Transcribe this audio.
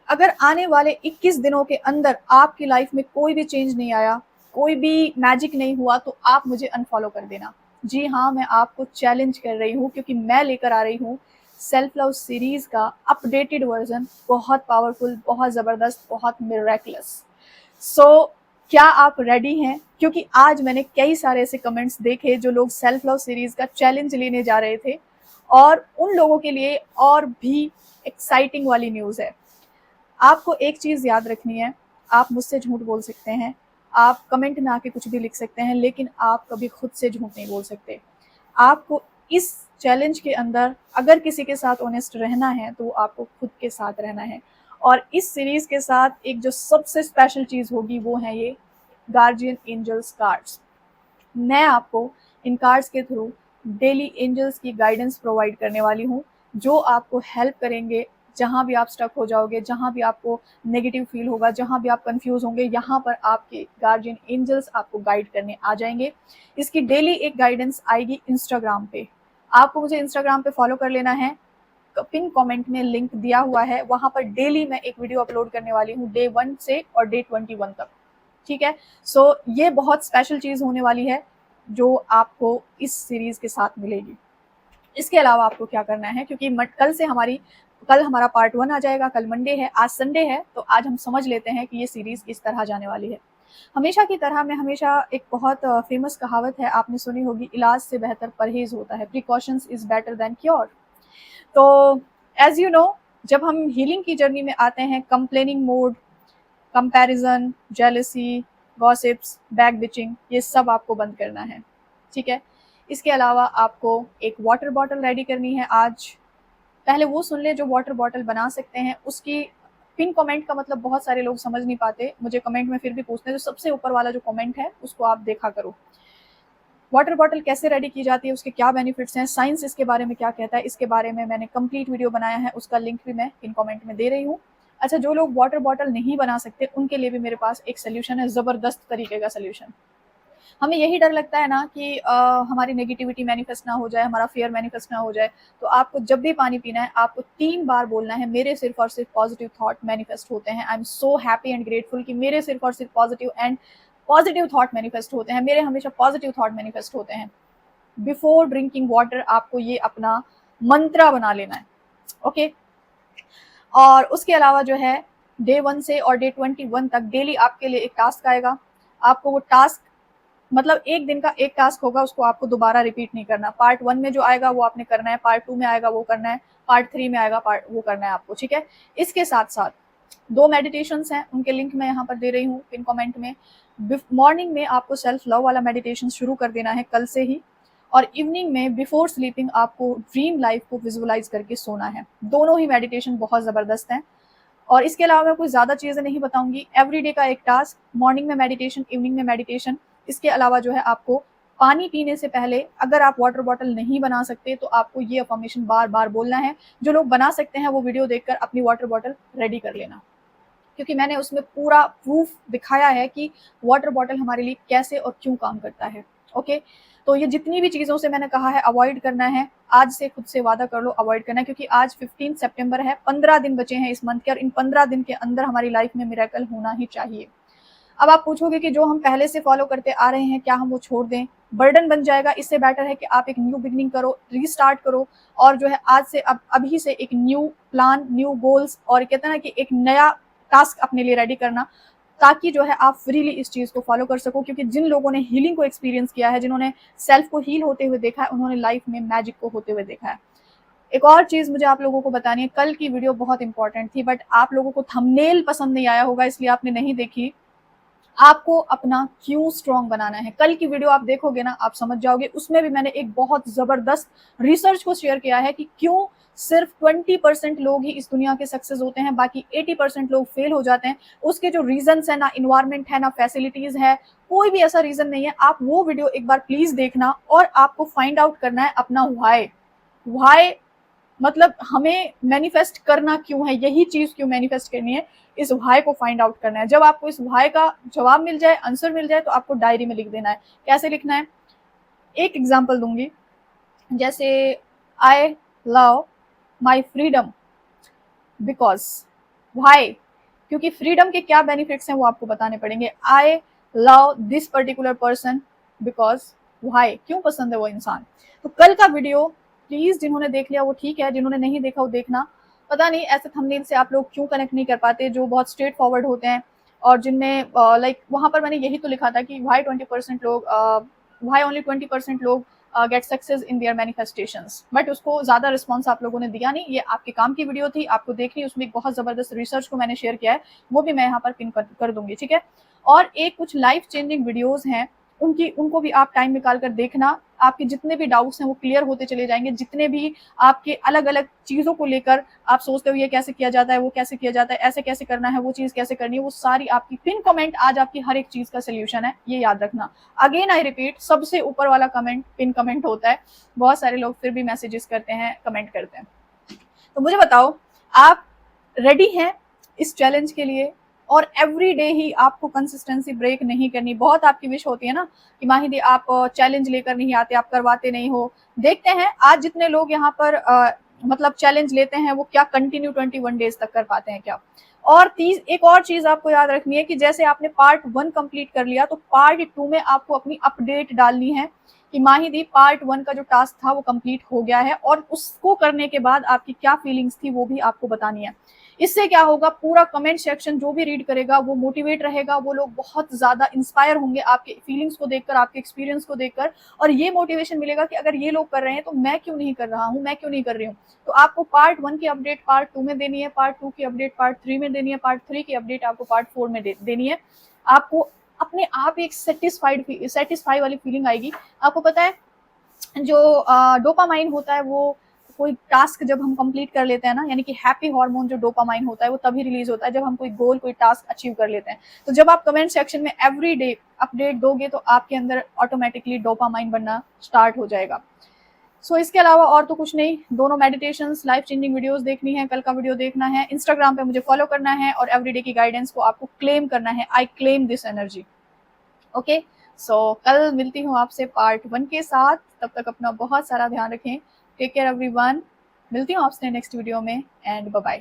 अगर आने वाले 21 दिनों के अंदर आपकी लाइफ में कोई भी चेंज नहीं आया, कोई भी मैजिक नहीं हुआ, तो आप मुझे अनफॉलो कर देना। जी हाँ, मैं आपको चैलेंज कर रही हूँ क्योंकि मैं लेकर आ रही हूँ सेल्फ लव सीरीज का अपडेटेड वर्जन, बहुत पावरफुल, बहुत ज़बरदस्त, बहुत मिरेकलस। सो क्या आप रेडी हैं? क्योंकि आज मैंने कई सारे ऐसे कमेंट्स देखे जो लोग सेल्फ लव सीरीज का चैलेंज लेने जा रहे थे, और उन लोगों के लिए और भी एक्साइटिंग वाली न्यूज़ है। आपको एक चीज़ याद रखनी है, आप मुझसे झूठ बोल सकते हैं, आप कमेंट में आके कुछ भी लिख सकते हैं, लेकिन आप कभी खुद से झूठ नहीं बोल सकते। आपको इस चैलेंज के अंदर अगर किसी के साथ ऑनेस्ट रहना है तो आपको खुद के साथ रहना है। और इस सीरीज़ के साथ एक जो सबसे स्पेशल चीज़ होगी वो है ये गार्जियन एंजल्स कार्ड्स। मैं आपको इन कार्ड्स के थ्रू डेली एंजल्स की गाइडेंस प्रोवाइड करने वाली हूँ, जो आपको हेल्प करेंगे जहाँ भी आप स्टक हो जाओगे, जहाँ भी आपको नेगेटिव फील होगा, जहाँ भी आप कंफ्यूज होंगे, यहाँ पर आपके गार्जियन एंजल्स आपको गाइड करने आ जाएंगे। इसकी डेली एक गाइडेंस आएगी इंस्टाग्राम पे। आपको मुझे इंस्टाग्राम पे फॉलो कर लेना है, पिन कमेंट में लिंक दिया हुआ है, वहाँ पर डेली मैं एक वीडियो अपलोड करने वाली हूँ, डे 1 से और डे 21 तक। ठीक है, सो ये बहुत स्पेशल चीज़ होने वाली है जो आपको इस सीरीज़ के साथ मिलेगी। इसके अलावा आपको क्या करना है, क्योंकि कल हमारा पार्ट 1 आ जाएगा, कल मंडे है, आज संडे है, तो आज हम समझ लेते हैं कि ये सीरीज़ किस तरह जाने वाली है। हमेशा की तरह मैं हमेशा एक बहुत फेमस कहावत है, आपने सुनी होगी, इलाज से बेहतर परहेज़ होता है, precautions is better than cure. तो एज़ यू नो, जब हम हीलिंग की जर्नी में आते हैं, complaining mode, comparison, jealousy, gossips, back bitching, ये सब आपको बंद करना है। ठीक है, इसके अलावा आपको एक वाटर बॉटल रेडी करनी है आज। पहले वो सुन ले जो वाटर बॉटल बना सकते हैं, उसकी पिन कमेंट का मतलब बहुत सारे लोग समझ नहीं पाते, मुझे कमेंट में फिर भी पूछते हैं, जो सबसे ऊपर वाला जो कमेंट है उसको आप देखा करो। वाटर बॉटल कैसे रेडी की जाती है, उसके क्या बेनिफिट्स हैं, साइंस इसके बारे में क्या कहता है, इसके बारे में मैंने कंप्लीट वीडियो बनाया है, उसका लिंक भी मैं पिन कमेंट में दे रही हूँ। अच्छा, जो लोग वाटर बॉटल नहीं बना सकते उनके लिए भी मेरे पास एक सोल्यूशन है, ज़बरदस्त तरीके का सोल्यूशन। हमें यही डर लगता है ना कि हमारी नेगेटिविटी मैनिफेस्ट ना हो जाए, हमारा फियर मैनिफेस्ट ना हो जाए। तो आपको जब भी पानी पीना है, आपको 3 बार बोलना है, मेरे सिर्फ और सिर्फ पॉजिटिव थॉट मैनिफेस्ट होते हैं। I am so happy and grateful कि मेरे सिर्फ और सिर्फ पॉजिटिव थॉट मैनिफेस्ट होते हैं, मेरे हमेशा पॉजिटिव थॉट मैनिफेस्ट होते हैं। बिफोर ड्रिंकिंग वाटर आपको ये अपना मंत्रा बना लेना है। ओके, और उसके अलावा जो है, डे 1 से और डे 21 तक डेली आपके लिए एक टास्क आएगा। आपको वो टास्क, मतलब एक दिन का एक टास्क होगा, उसको आपको दोबारा रिपीट नहीं करना। पार्ट 1 में जो आएगा वो आपने करना है, पार्ट 2 में आएगा वो करना है, पार्ट 3 में आएगा वो करना है आपको। ठीक है, इसके साथ साथ 2 मेडिटेशंस हैं, उनके लिंक मैं यहाँ पर दे रही हूँ पिन कमेंट में। मॉर्निंग में आपको सेल्फ लव वाला मेडिटेशन शुरू कर देना है कल से ही, और इवनिंग में बिफोर स्लीपिंग आपको ड्रीम लाइफ को विजुअलाइज करके सोना है। दोनों ही मेडिटेशन बहुत ज़बरदस्त हैं। और इसके अलावा मैं कोई ज़्यादा चीज़ें नहीं बताऊंगी, एवरीडे का एक टास्क, मॉर्निंग में मेडिटेशन, इवनिंग में मेडिटेशन। इसके अलावा जो है, आपको पानी पीने से पहले, अगर आप वाटर बॉटल नहीं बना सकते तो आपको ये अफर्मेशन बार बार बोलना है। जो लोग बना सकते हैं वो वीडियो देखकर अपनी वाटर बॉटल रेडी कर लेना, क्योंकि मैंने उसमें पूरा प्रूफ दिखाया है कि वाटर बॉटल हमारे लिए कैसे और क्यों काम करता है। ओके, तो ये जितनी भी चीज़ों से मैंने कहा है अवॉइड करना है, आज से खुद से वादा कर लो अवॉइड करना है, क्योंकि आज 15 सितंबर है, 15 दिन बचे हैं इस मंथ के, और इन 15 दिन के अंदर हमारी लाइफ में मिरेकल होना ही चाहिए। अब आप पूछोगे कि जो हम पहले से फॉलो करते आ रहे हैं क्या हम वो छोड़ दें, बर्डन बन जाएगा। इससे बेटर है कि आप एक न्यू बिगनिंग करो, रीस्टार्ट करो, और जो है आज से अभी से एक न्यू प्लान, न्यू गोल्स, और कहते हैं ना कि एक नया टास्क अपने लिए रेडी करना, ताकि जो है आप फ्रीली इस चीज़ को फॉलो कर सको। क्योंकि जिन लोगों ने हीलिंग को एक्सपीरियंस किया है, जिन्होंने सेल्फ को हील होते हुए देखा है, उन्होंने लाइफ में मैजिक को होते हुए देखा है। एक और चीज़ मुझे आप लोगों को बतानी है, कल की वीडियो बहुत इंपॉर्टेंट थी, बट आप लोगों को थंबनेल पसंद नहीं आया होगा, इसलिए आपने नहीं देखी। आपको अपना क्यों स्ट्रॉन्ग बनाना है, कल की वीडियो आप देखोगे ना, आप समझ जाओगे। उसमें भी मैंने एक बहुत ज़बरदस्त रिसर्च को शेयर किया है कि क्यों सिर्फ 20% लोग ही इस दुनिया के सक्सेस होते हैं, बाकी 80% लोग फेल हो जाते हैं। उसके जो रीजंस है ना, इन्वायरमेंट है ना, फैसिलिटीज है, कोई भी ऐसा रीजन नहीं है। आप वो वीडियो एक बार प्लीज देखना, और आपको फाइंड आउट करना है अपना व्हाई। व्हाई मतलब हमें मैनिफेस्ट करना क्यों है, यही चीज क्यों मैनिफेस्ट करनी है, इस व्हाई को फाइंड आउट करना है। जब आपको इस व्हाई का जवाब मिल जाए, आंसर मिल जाए, तो आपको डायरी में लिख देना है। कैसे लिखना है, एक एग्जांपल दूंगी। जैसे, I love my freedom because why? क्योंकि फ्रीडम के क्या बेनिफिट्स हैं वो आपको बताने पड़ेंगे। I love this particular person because why, क्यों पसंद है वो इंसान। तो कल का वीडियो प्लीज जिन्होंने देख लिया वो ठीक है, जिन्होंने नहीं देखा वो देखना। पता नहीं ऐसे थंबनेल से आप लोग क्यों कनेक्ट नहीं कर पाते जो बहुत स्ट्रेट फॉरवर्ड होते हैं, और जिनमें लाइक वहां पर मैंने यही तो लिखा था कि व्हाई 20% लोग, व्हाई ओनली 20% लोग get success in their manifestations, but उसको ज्यादा रिस्पॉन्स आप लोगों ने दिया नहीं। ये आपके काम की वीडियो थी, आपको देखनी, उसमें एक बहुत जबरदस्त रिसर्च को मैंने शेयर किया है, वो भी मैं यहाँ पर पिन कर दूंगी, ठीक है। और एक कुछ लाइफ चेंजिंग वीडियोज हैं, उनको भी आप टाइम निकाल कर देखना। आपके जितने भी डाउट्स हैं वो क्लियर होते चले जाएंगे, जितने भी आपके अलग अलग चीजों को लेकर आप सोचते हो ये कैसे किया जाता है, वो कैसे किया जाता है, ऐसे कैसे करना है, वो चीज कैसे करनी है, वो सारी आपकी पिन कमेंट आज आपकी हर एक चीज का सोल्यूशन है, ये याद रखना। अगेन आई रिपीट, सबसे ऊपर वाला कमेंट पिन कमेंट होता है। बहुत सारे लोग फिर भी मैसेजेस करते हैं, कमेंट करते हैं। तो मुझे बताओ, आप रेडी हैं इस चैलेंज के लिए? और एवरी डे ही आपको कंसिस्टेंसी ब्रेक नहीं करनी। बहुत आपकी विश होती है ना कि माहिदी आप चैलेंज लेकर नहीं आते, आप करवाते नहीं हो। देखते हैं आज जितने लोग यहाँ पर मतलब चैलेंज लेते हैं वो क्या कंटिन्यू 21 डेज तक कर पाते हैं क्या। और एक और चीज आपको याद रखनी है कि जैसे आपने पार्ट 1 कंप्लीट कर लिया तो पार्ट 2 में आपको अपनी अपडेट डालनी है कि माहिदी पार्ट 1 का जो टास्क था वो कंप्लीट हो गया है, और उसको करने के बाद आपकी क्या फीलिंग्स थी वो भी आपको बतानी है। इससे क्या होगा, पूरा कमेंट सेक्शन जो भी रीड करेगा वो मोटिवेट रहेगा, वो लोग बहुत ज्यादा इंस्पायर होंगे आपके फीलिंग्स को देखकर, आपके एक्सपीरियंस को देखकर, और ये मोटिवेशन मिलेगा कि अगर ये लोग कर रहे हैं तो मैं क्यों नहीं कर रहा हूँ, मैं क्यों नहीं कर रही हूँ। तो आपको पार्ट 1 की अपडेट पार्ट 2 में देनी है, पार्ट 2 की अपडेट पार्ट 3 में देनी है, पार्ट 3 की अपडेट आपको पार्ट 4 में देनी है। आपको अपने आप एक सेटिस्फाई वाली फीलिंग आएगी। आपको पता है जो डोपामाइन होता है वो कोई टास्क जब हम कंप्लीट कर लेते हैं ना, यानी कि हैप्पी हार्मोन जो डोपामाइन होता है वो तभी रिलीज होता है जब हम कोई गोल, कोई टास्क अचीव कर लेते हैं। तो जब आप कमेंट सेक्शन में एवरी डे अपडेट दोगे तो आपके अंदर ऑटोमेटिकली डोपामाइन बनना स्टार्ट हो जाएगा। सो इसके अलावा और तो कुछ नहीं, दोनों मेडिटेशंस, लाइफ चेंजिंग वीडियोस देखनी है, कल का वीडियो देखना है, इंस्टाग्राम पे मुझे फॉलो करना है, और एवरीडे की गाइडेंस को आपको क्लेम करना है। I claim this energy. Okay, so कल मिलती हूँ आपसे पार्ट 1 के साथ। तब तक अपना बहुत सारा ध्यान रखें। Take care everyone. मिलती हूँ आपसे नेक्स्ट वीडियो में, एंड बाय बाय।